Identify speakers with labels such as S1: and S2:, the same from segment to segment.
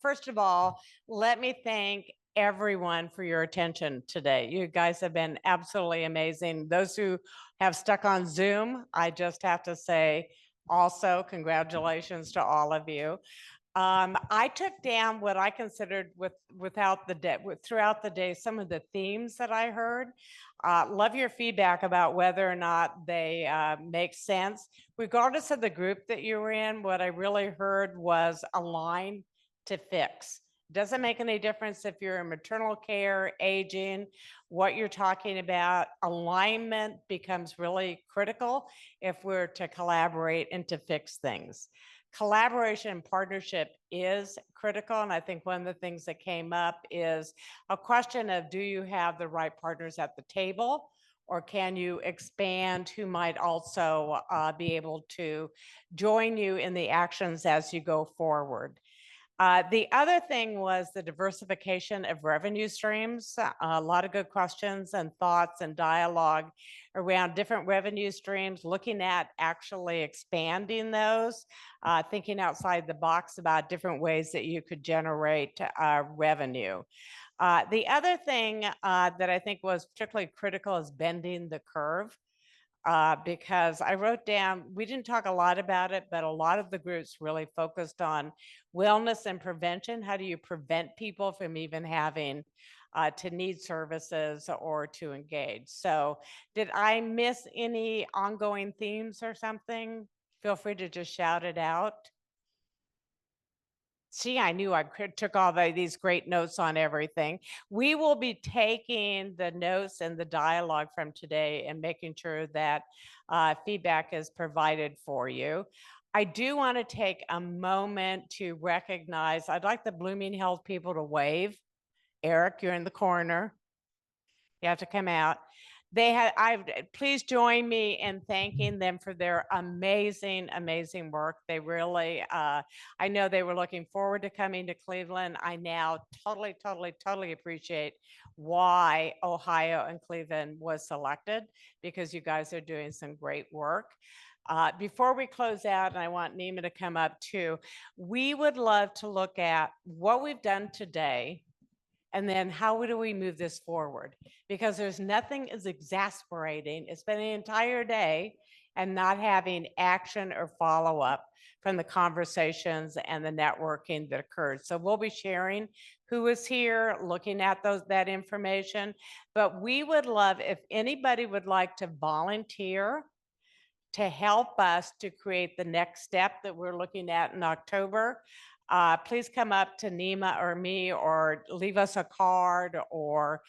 S1: First of all, let me thank everyone for your attention today. You guys have been absolutely amazing. Those who have stuck on Zoom, I just have to say also congratulations to all of you. I took down what I considered throughout the day, some of the themes that I heard. Love your feedback about whether or not they make sense. Regardless of the group that you were in, what I really heard was align to fix. Doesn't make any difference if you're in maternal care, aging, what you're talking about. Alignment becomes really critical if we're to collaborate and to fix things. Collaboration and partnership is critical. And I think one of the things that came up is a question of, do you have the right partners at the table? Or can you expand who might also be able to join you in the actions as you go forward? The other thing was the diversification of revenue streams. A lot of good questions and thoughts and dialogue around different revenue streams, looking at actually expanding those, thinking outside the box about different ways that you could generate revenue. The other thing that I think was particularly critical is bending the curve. Because I wrote down, we didn't talk a lot about it, but a lot of the groups really focused on wellness and prevention. How do you prevent people from even having to need services or to engage? So did I miss any ongoing themes or something? Feel free to just shout it out. See, I knew I took all these great notes on everything. We will be taking the notes and the dialogue from today and making sure that feedback is provided for you. I do want to take a moment to recognize, I'd like the Blooming Health people to wave. Eric, you're in the corner. You have to come out. Please join me in thanking them for their amazing, amazing work. They really, I know they were looking forward to coming to Cleveland. I now totally appreciate why Ohio and Cleveland was selected, because you guys are doing some great work. Before we close out, and I want Nima to come up too, we would love to look at what we've done today, and then how do we move this forward? Because there's nothing as exasperating as spending an entire day and not having action or follow-up from the conversations and the networking that occurred. So we'll be sharing who is here, looking at that information. But we would love if anybody would like to volunteer to help us to create the next step that we're looking at in October. Please come up to Nima or me, or leave us a card, or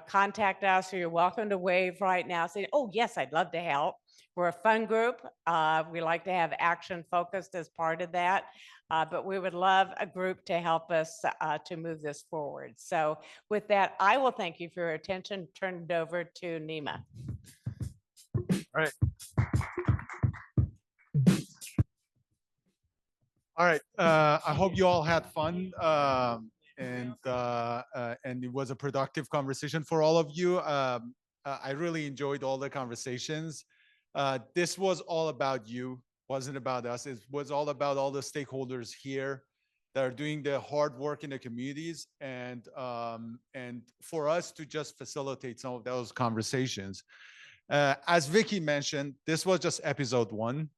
S1: contact us, or you're welcome to wave right now. Say, oh yes, I'd love to help. We're a fun group. We like to have action focused as part of that, but we would love a group to help us to move this forward. So with that, I will thank you for your attention. Turn it over to Nima.
S2: All right. All right. I hope you all had fun, and it was a productive conversation for all of you. I really enjoyed all the conversations. This was all about you, wasn't about us. It was all about all the stakeholders here that are doing the hard work in the communities, and for us to just facilitate some of those conversations. As Vicki mentioned, this was just episode 1.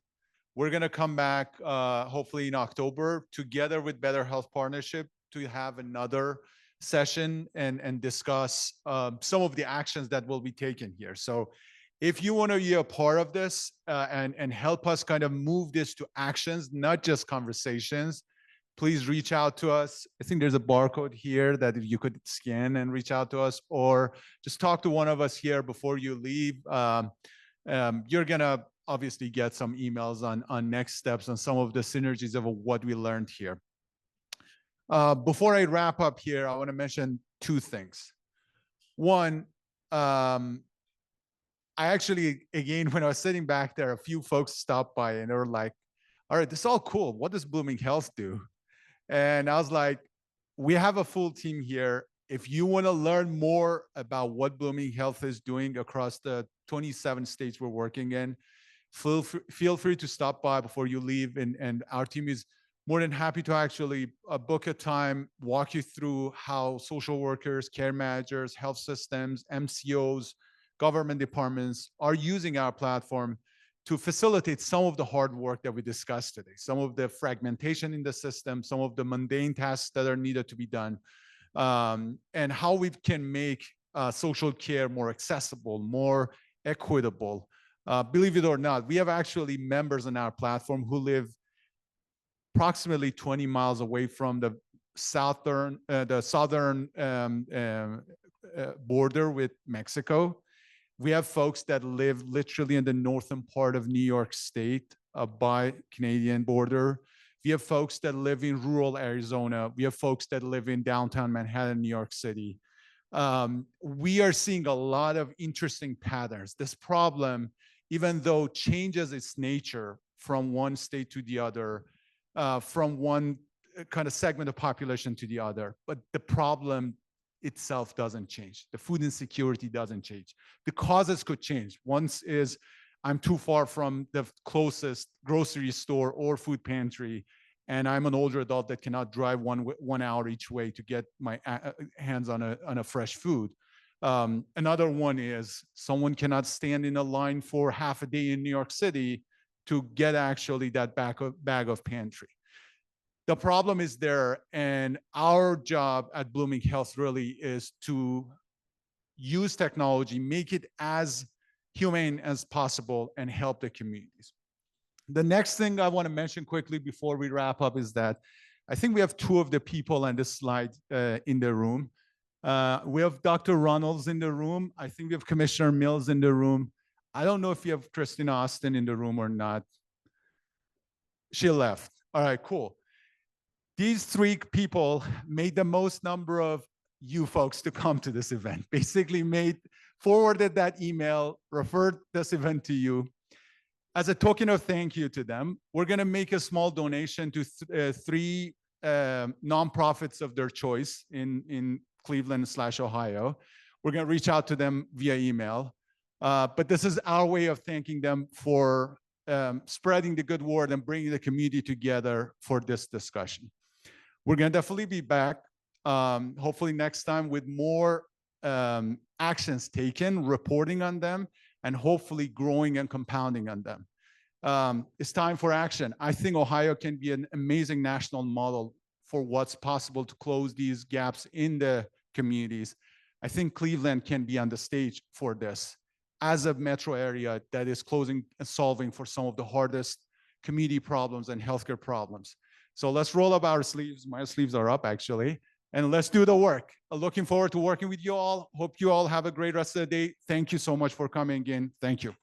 S2: We're going to come back hopefully in October together with Better Health Partnership to have another session and discuss some of the actions that will be taken here. So if you want to be a part of this and help us kind of move this to actions, not just conversations, please reach out to us. I think there's a barcode here that if you could scan and reach out to us, or just talk to one of us here before you leave. You're going to obviously get some emails on next steps and some of the synergies of what we learned here. Before I wrap up here, I want to mention 2 things. One, I actually, again, when I was sitting back there, a few folks stopped by and they were like, all right, this is all cool. What does Blooming Health do? And I was like, we have a full team here. If you want to learn more about what Blooming Health is doing across the 27 states we're working in, feel free to stop by before you leave. And our team is more than happy to actually book a time, walk you through how social workers, care managers, health systems, MCOs, government departments are using our platform to facilitate some of the hard work that we discussed today, some of the fragmentation in the system, some of the mundane tasks that are needed to be done, and how we can make social care more accessible, more equitable. Believe it or not, we have actually members on our platform who live approximately 20 miles away from the southern border with Mexico. We have folks that live literally in the northern part of New York State by Canadian border. We have folks that live in rural Arizona. We have folks that live in downtown Manhattan, New York City. We are seeing a lot of interesting patterns. This problem, even though changes its nature from one state to the other, from one kind of segment of population to the other, but the problem itself doesn't change. The food insecurity doesn't change. The causes could change. Once is I'm too far from the closest grocery store or food pantry, and I'm an older adult that cannot drive 1 hour each way to get my hands on a fresh food. Another one is someone cannot stand in a line for half a day in New York City to get actually that bag of pantry. The problem is there, and our job at Blooming Health really is to use technology, make it as humane as possible, and help the communities. The next thing I want to mention quickly before we wrap up is that I think we have two of the people on this slide in the room. We have Dr. Runnels in the room. I think we have Commissioner Mills in the room. I don't know if you have Christina Austin in the room or not. She left. All right, cool. These three people made the most number of you folks to come to this event. Basically forwarded that email, referred this event to you. As a token of thank you to them, we're gonna make a small donation to three nonprofits of their choice in Cleveland/Ohio. We're gonna reach out to them via email. But this is our way of thanking them for spreading the good word and bringing the community together for this discussion. We're going to definitely be back, hopefully next time with more actions taken, reporting on them, and hopefully growing and compounding on them. It's time for action. I think Ohio can be an amazing national model for what's possible to close these gaps in the communities. I think Cleveland can be on the stage for this as a metro area that is closing and solving for some of the hardest community problems and healthcare problems. So let's roll up our sleeves. My sleeves are up actually, and let's do the work. Looking forward to working with you all. Hope you all have a great rest of the day. Thank you so much for coming in. Thank you.